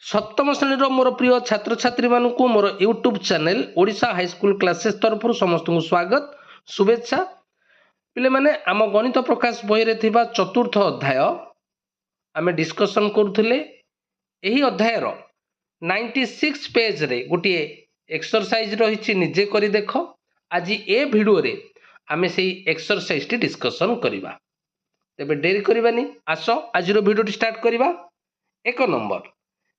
सप्तम श्रेणी मोर प्रिय छात्र छात्री मानक मोर YouTube channel Odisha high school classes तरफ समस्त को स्वागत शुभेच्छा। पिले माने आम गणित प्रकाश बही रे थिबा चतुर्थ अध्याय आम डिस्कसन करुले। यही अध्याय 96 पेज रे गोटे एक्सरसाइज रही निजे करी देख। आज ए वीडियो रे आम से एक्सरसाइज टी डिस्कसन करवा। तेबे डेरी करबानी, आस आज वीडियो स्टार्ट करवा। एक नंबर,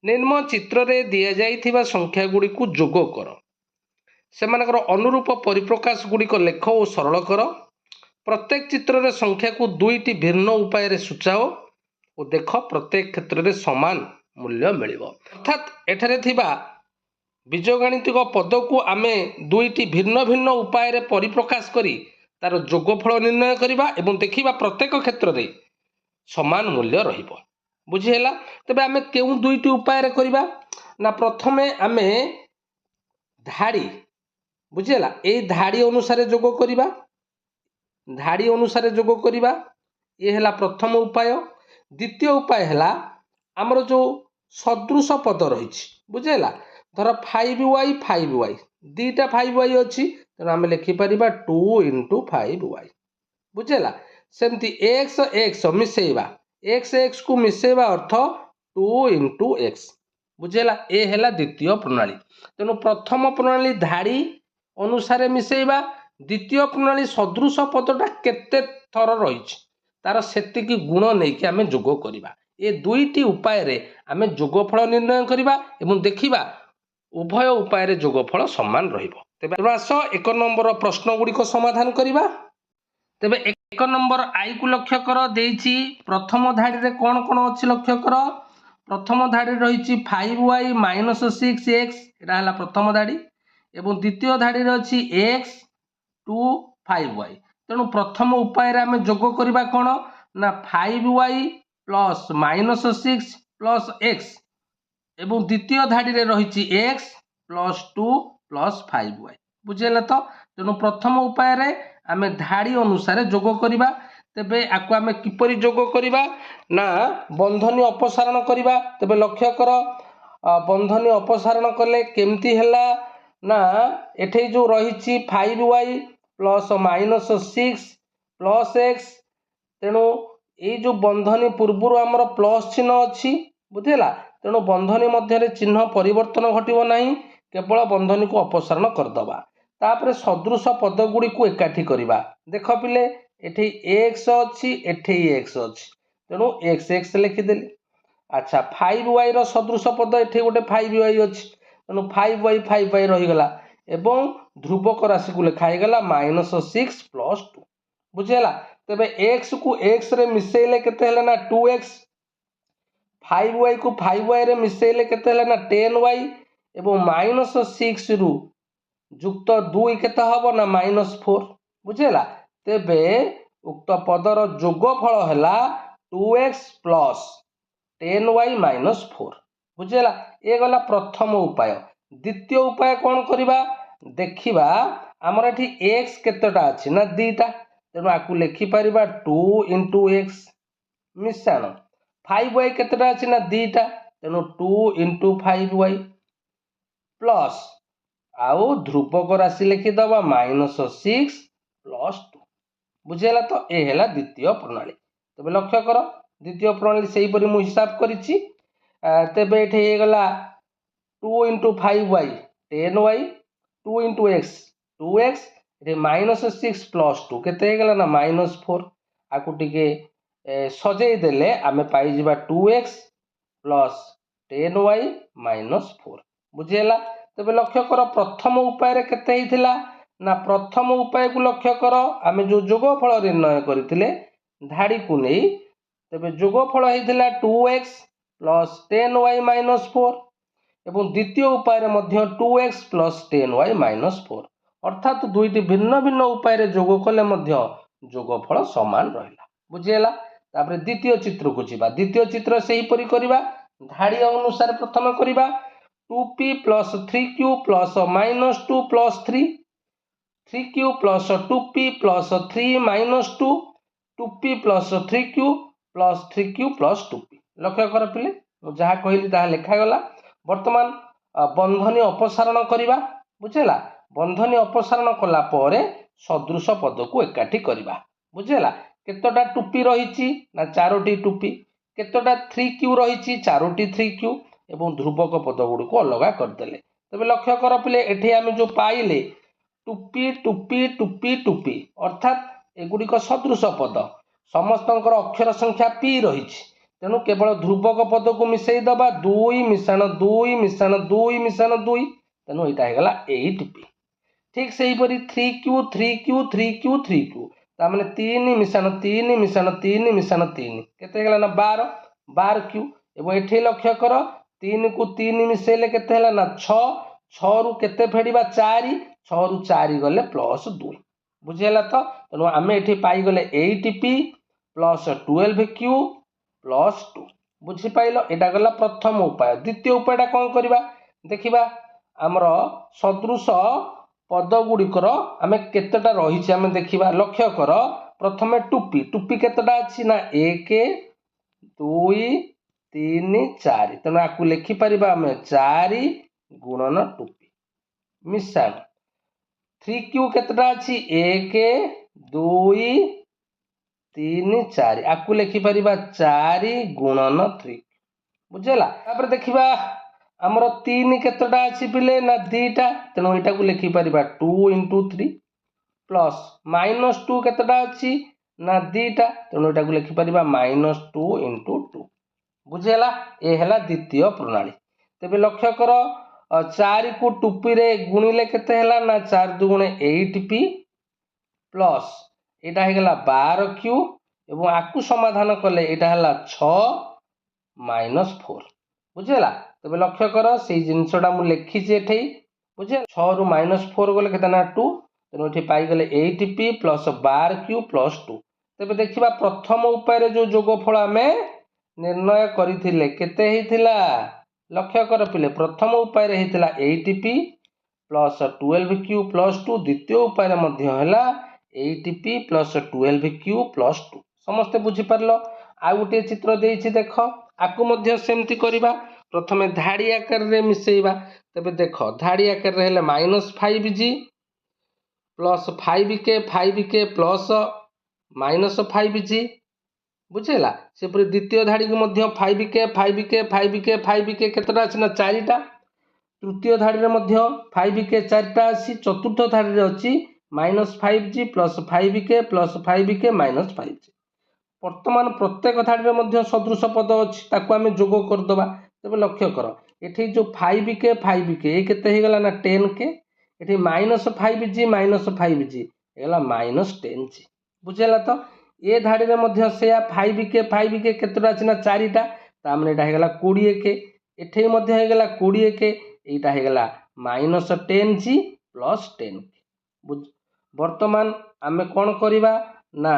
निम्न चित्र रे दिया जाइथिबा संख्या गुडी को जोग कर। सेमानकर अनुरूप परिप्रकाश गुडिक लेख और सरल कर। प्रत्येक चित्र रे संख्या को दुईटी भिन्न उपाय रे सूचाओ और देख प्रत्येक क्षेत्र रे समान मूल्य मिलिबो। अर्थात एठारे थिबा बीजगणितिक पद को आमे दुईटी भिन्न भिन्न उपाय रे परिप्रकाश करी तार जोगफल निर्णय करिबा एवं देखिबा प्रत्येक क्षेत्र रे समान मूल्य रहिबो। बुझीला? तबे आमे केउ दुईटी उपाय रे करिबा ना, प्रथमे आमे धाड़ी, बुझीला, ए धाड़ी अनुसार जोग करिबा। धाड़ी अनुसार जोग करिबा, ये हला प्रथम उपाय। द्वितीय उपाय हला हमर जो सदृश पद रहिछि, बुझीला, धर 5y 5y, दीटा 5y अछि, त आमे लिखि परिबा 2 * 5y। बुझीला? सेमति x x मिसेइबा, x x को मिसेइबा अर्थ 2 * x। बुझेला? ए हेला द्वितीय प्रणाली। तेणु प्रथम प्रणाली धाड़ी अनुसार मिसेइबा, द्वितीय प्रणाली सदृश पदटा केते थर रहिछि तार सेतिकी गुण नै कि आमे जोग करिबा। ए दुईटी उपाय रे आमे जोगफल निर्णय करिबा एवं देखिबा उभय उपाय रे जोगफल समान रहिबो। तेबे आस एक नंबर प्रश्न गुडी को समाधान करिबा। तेबे एक नंबर आई को लक्ष्य कर देइछि। प्रथम धाड़ी रे कोन कोन अछि लक्ष्य कर। प्रथम धाड़ी रही 5y - 6x, एटा हला प्रथम धाड़ी, एवं द्वितीय धाड़ी रे अछि x 2 5y। तेणु प्रथम उपाय रे आमे जोग करिबा कोन ना 5y + -6 + x, एवं द्वितीय धाड़ी रे रही x + 2 + 5y। बुझेला तो? तेणु प्रथम उपाय रे आमे धाड़ी अनुसार जोग करिबा। तेबे आकु आमे किपरि जोग करिबा ना, बंधनी अपसारण करिबा। तेबे लक्ष्य कर बंधनी अपसारण कले केमती हैला ना, एठे जो रही 5y + -6 + x, तेणु ये जो बंधनी पूर्वर आमर प्लस चिन्ह अच्छी, बुझेला, तेणु बंधनी मध्य चिन्ह परिवर्तन घटिबो नहीं, केवल बंधनी को अपसारण करदबा। तापरे सदृश पद गुडी को एकाठी करिबा। देख पिले, एठी x अछि, एठी x अछि, तेणु x x लिखिदेली। अच्छा, 5y रो सदृश पद एठी गोटे 5y अछि, तेणु 5y 5y रही गला एवं ध्रुवक राशि को लिखा हे गला -6 + 2। बुझेला? तबे x को x रे मिसेइले केते हला ना 2x, 5y को 5y रे मिसेइले केते हला ना 10y, एवं -6 रु युक्त 2 केते हबो ना -4। बुझेला? तेबे उक्त पदर जोगफल हला 2x + 10y - 4। बुझेला? ए गला प्रथम उपाय। द्वितीय उपाय कोन करिबा देखिबा। हमर एठी x केतेटा अछि ना दीटा, तेणु आकु लिखि परिबा 2 * x मिश्रण 5y केतेटा अछि ना दीटा, तेणु 2 * 5y प्लस आउ ध्रुवक राशि लिखि दबा -6 + 2। बुझेला तो? ए हेला द्वितीय प्रणाली। तबे लक्ष्य कर द्वितीय प्रणाली सेही परि मु हिसाब करिछि। तेबे एठे हे गला 2 * 5y 10y, 2 * x 2x, रे -6 + 2 केते हे गला ना -4। आकु टिके सजेई देले आमे पाई जिबा 2x + 10y - 4। बुझेला? तबे लक्ष्य कर प्रथम उपाय रे केते हिथिला ना, प्रथम उपाय को लक्ष्य कर आमे जो जोगफल निर्णय करथिले धाड़ी को नै, तबे जोगफल हिथिला 2x + 10y - 4, एवं द्वितीय उपाय रे मध्य 2x + 10y - 4। अर्थात दुईटी भिन्न भिन्न उपाय रे जोग कले मध्य जोगफल समान रहिला। बुझेला? तापरे द्वितीय चित्र को जिबा। द्वितीय चित्र सेही परि करिबा। धाड़ी अनुसार प्रथम करिबा 2p + 3q + -2 + 3, 3q + 2p + 3 - 2, 2p + 3q + 3q + 2p। लक्ष्य कर पिले, जहाँ कहली ताहा लिखा गला। बर्तमान बंधनी अपसारण करवा बुझेगा बंधनी अपसारण कला परे सदृश पद को एकाठी करवा बुझेगा केतोटा टुपी रही ना 4टी टुपी केतोटा 3Q रही 4टी 3Q एवं ध्रुवक पद गुड़ी को अलग करदे तेज लक्ष्य कर पिले एठी आम जो पाइले टुपी टुपी टुपी टुपी अर्थात एगुड़िक सदृश पद समस्त अक्षर संख्या पी रही तेणु केवल ध्रुवक पद को मिसई दबा 2 मिशाण 2 मिशाण 2 मिशाण 2 तेणु यहाँ है 8P ठीक से हीपरी 3Q 3Q 3Q 3Q ताने 3 मिशाण 3 मिशाण 3 मिशाण 3 केते ना 12 12Q एवं एठी लक्ष्य कर 3 को 3 मिसेले केते ना 6 6 रु केते फेडिबा 4 6 रु 4 गले +2 बुझेला तो तेणु आम ये पाईगले 8P प्लस 12Q प्लस 2 बुझीपाइल यहाँ गला प्रथम उपाय द्वितीय उपायटा कौन करवा देखा आमर सदृश पद गुड़िकर आम केतेटा रही आम देखा लक्ष्य कर प्रथमे टुपी टुपी केतेटा अच्छी ना 1 2 3 4 तेणु आपको लिखिपर आम 4 गुणन टुपी मिशाण 3Q केतेटा अच्छी 1 2 3 4 आपको लिखिपर 4 गुणन 3 बुझेगा तापर देखा आमर 3 केतेटा अच्छी पिले ना 2टा तेणु यहाँ को लिखिपर 2 × 3 प्लस -2 केतेटा अच्छी ना 2टा तेणु यहाँ को लिखिपर -2 × 2 बुझेगा ये है द्वितीय प्रणाली तेज लक्ष्य कर 4 को टुपी रे गुणिले केते हैला ना 4 2 गुणे 8P प्लस यहाँ है 12Q एवं आपको समाधान कले यहाँ है 6 - 4 बुझेगा तेज लक्ष्य कर से जिनसटा मुझे लिखी ये बुझे 6 रु -4 गले के 2 तेणु ये पाईगले 8P प्लस 12Q प्लस 2 तेज देखा प्रथम उपाय जो जोगफल आम निर्णय करते केते लक्ष्य कर पिले प्रथम उपाय होता 8P प्लस 12Q प्लस 2 द्वितीय उपाय है 8P प्लस 12Q प्लस 2 समस्ते बुझीपार आ गोटे चित्र देख आपको सेमती करवा प्रथमे धाड़ी आकार रे मिसेइबा तेबे देख धाड़ी आकार रे -5G plus 5K plus -5G बुझेगा सेपरी द्वितीय धाड़ी को 5K 5K 5K 5K केतटा अच्छी ना 4टा तृतीय धाड़ी में 5K 4टा अच्छी चतुर्थ धाड़ी में अच्छी -5G plus 5K plus 5K -5G वर्तमान प्रत्येक धाड़ी में सदृश पद अच्छी ताको आम जोग करदे तेज लक्ष्य कर ये जो 5K ये केते गला ना 10K ये -5G -5G है -10G बुझेगा तो ये धाड़ी में से 5K केतटा अच्छी ना 4टा तामने यहाँ है 20K एठे होगला 20K यहाँ है -10G प्लस 10K वर्तमान आम कौन करवा ना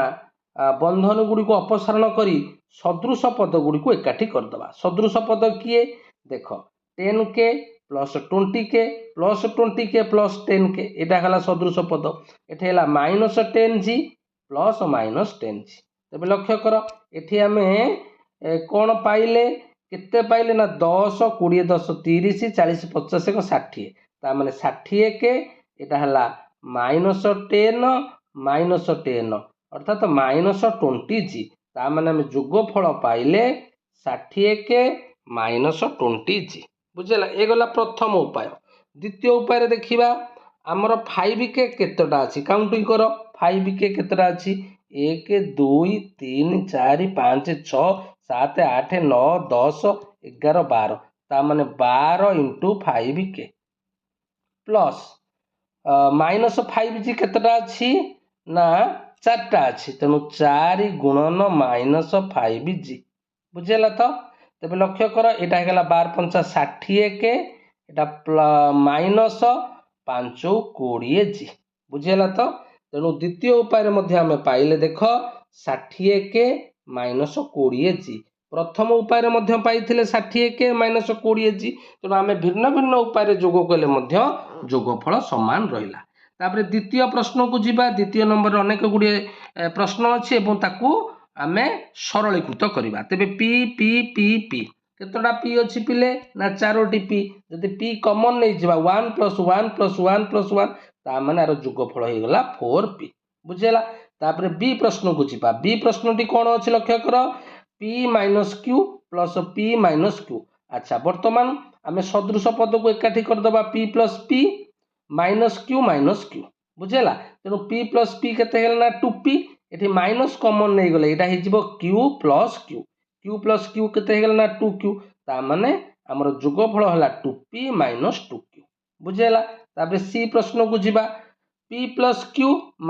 बंधन गुड़ी को अपसारण करी सदृश पद गुड़ी को एकाठी करदे सदृश पद किए देख 10K plus 20K plus 20K plus 10K यहाँ है सदृश पद ये है -10G प्लस -10G तेज लक्ष्य कर ये आम कौन पाइले केते पाइले ना 10 20 10 30 40 50 60 ताने 60K यहाँ है -10 अर्थात -20G ताने आम जोगफल पाइले 60K -20G बुझेगा ये गला प्रथम उपाय द्वितीय उपाय देखा आमर 5K केतटा अच्छी काउंटिंग कर 5K केतटा अच्छी 1 2 3 4 5 6 7 8 9 10 11 12 ताने 12 × 5K प्लस -5G केतटा अच्छी ना 4टा अच्छी तेणु 4 गुणन -5G बुझेगा तो तेज लक्ष्य कर यहाँ है 12 5 60K यहाँ -5 20G बुझेगा तो तेणु द्वितीय उपाय आम पाइले देख 60K -20G प्रथम उपाय पाई 60K -20G तेणु आम भिन्न भिन्न उपाय जोग कले जोगफल सामान रहा तापर द्वितीय प्रश्न को जीवा द्वितीय नंबर अनेक गुड़े प्रश्न अच्छी आम सरलीकृत करवा तेरे पी पी पी पी केतोटा पी अच्छी पिले ना 4टी पी जदि पी कॉमन नहीं जा 1 + 1 + 1 + 1 ता माने आरो जोगफल हो गला 4p बुझेला। तापरे बी प्रश्न को जीवा बी प्रश्न टी कोन अछि लक्ष्य कर p - q + p - q। अच्छा वर्तमान आमे सदृश पद को एकाठी कर दबा p + p - q - q बुझेला। तेनु p + p केते गेल ना 2p एठी माइनस कॉमन नहीं गले एटा हि जीवो q + q q + q केते गेल ना 2q ता माने हमर जोगफल हला 2p - 2q बुझेला। तापरे सी प्रश्न को जीवा p + q -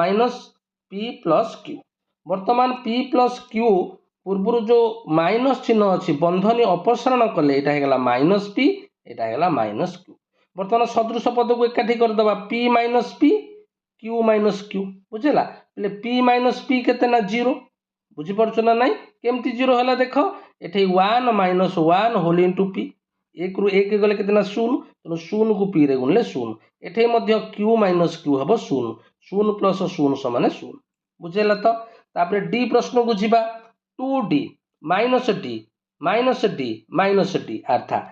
p + q। वर्तमान p + q पूर्व जो माइनस चिन्ह अच्छी बंधनी अपसारण कले एटा हेगला -p एटा हेगला -q। वर्तमान सदृश पद को एकाठी कर दबा p - p q - q बुझेला। पले p - p केते ना 0 बुझी परछ ना नहीं केमती 0 हला देख एठी 1 - 1 होल इनटू p 1 रु 1 गले केते ना 0 तो 0 को p रे गुणले 0 एठी मध्य q - q हबो 0 0 + 0 समान 0 बुझेला। तो तापरे डी प्रश्न को जीवा 2d - d - d अर्थात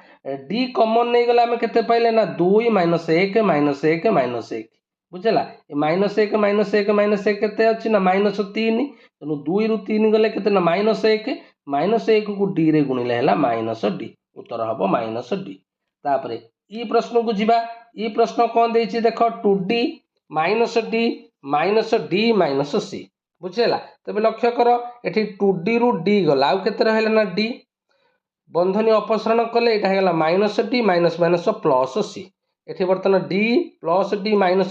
d कॉमन नहीं गला हमें केते पाइले ना 2 - 1 - 1 - 1 बुझेला। ए -1 - 1 - 1 केते अछि ना -3 तनु 2 रु 3 गले केते ना -1 को d रे गुणिले हला -d उत्तर हबो -d। तापरे ई प्रश्न को जीवा ई प्रश्न कोन देछि देखो 2d - d - d - c बुझेला। तबे लक्ष्य करो एठी 2d रु d गला आउ केते रहला ना d बंधनी अपसारण कले एटा हेगला -d - +c एठी वर्तमान d + d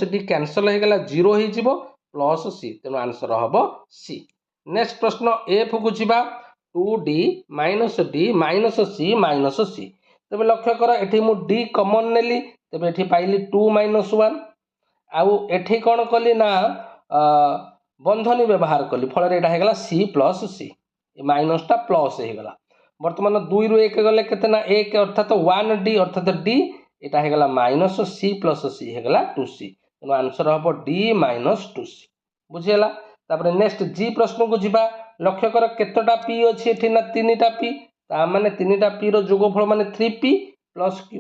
- d कैंसिल हे गला 0 हे जिवो +c तेनो आंसर हबो c। नेक्स्ट प्रश्न f को जीवा 2d - d - c - c तबे लक्ष्य कर एठी मु d कॉमन नेली तबे एठी पाइली 2 - 1 आउ एठी कोन कली ना बंधनी व्यवहार कली फल रे एटा हे गला c + c ए माइनस टा प्लस हे गला। वर्तमान 2 रु 1 गले केते ना 1 अर्थात 1d अर्थात d एटा हे गला -c + c हे गला 2c तेनो आंसर हबो d - 2c बुझेला। तापरे नेक्स्ट जी प्रश्न को जीवा लक्ष्य कर केतोटा p अछि एठी ना 3टा p ता माने 3टा p रो जोगफल माने 3p + q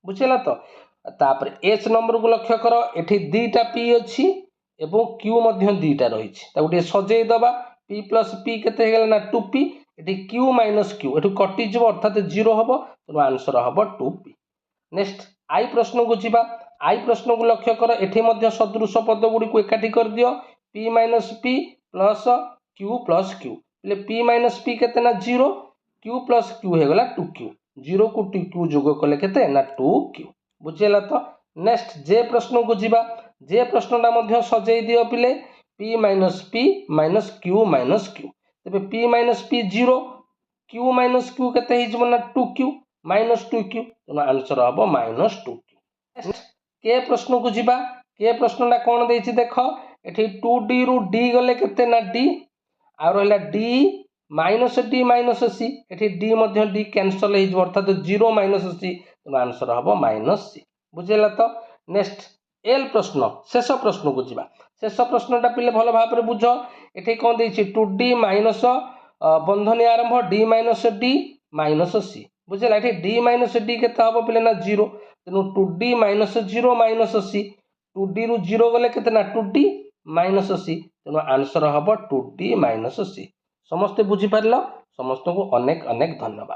बुझेला। तो तापरे एच नंबर को लक्ष्य कर एठी 2टा p अछि एवं q मध्य 2टा रहिछि ता गुटे सजेई दबा p + p केते हे गला ना 2p एठी q - q एठु कटि जिवो अर्थात 0 हबो तो आंसर हबो 2p। नेक्स्ट आई प्रश्न को जीवा आई प्रश्न को लक्ष्य कर एठी मध्य सदृश पद गुडी को एकाठी कर दियो p - p + q + q ले p - p केते ना 0 q + q हे गला 2q 0 को 2q जोग कले केते ना 2q बुझेला। तो नेक्स्ट जे प्रश्न को जीवा जे प्रश्नटा मध्य सजेई दियो पिले p - p - q - q तबे p - p 0 q - q केते हि जमना 2q - 2q तो आंसर हबो -2q। नेक्स्ट के प्रश्न को जीवा के प्रश्नटा कोन देछि देखो एठी 2d रु d गले केते ना d आ रहला d -d - c एठी d मध्य d कैंसिल हे जो अर्थात 0 - c तो आंसर हबो -c बुझेला। तो नेक्स्ट एल प्रश्न शेष प्रश्न को जीवा शेष प्रश्नटा पिले भल भाबरे बुझो एठी कोन देछि 2d - बंधनी आरंभ d - d - c बुझेला। एठी d - d केते हबो पिले ना 0 तेनु 2d - 0 - c 2d रु 0 गले केते ना 2d - c तेनु आंसर हबो 2d - c। समस्त बुझी पारलो समस्त को अनेक अनेक धन्यवाद।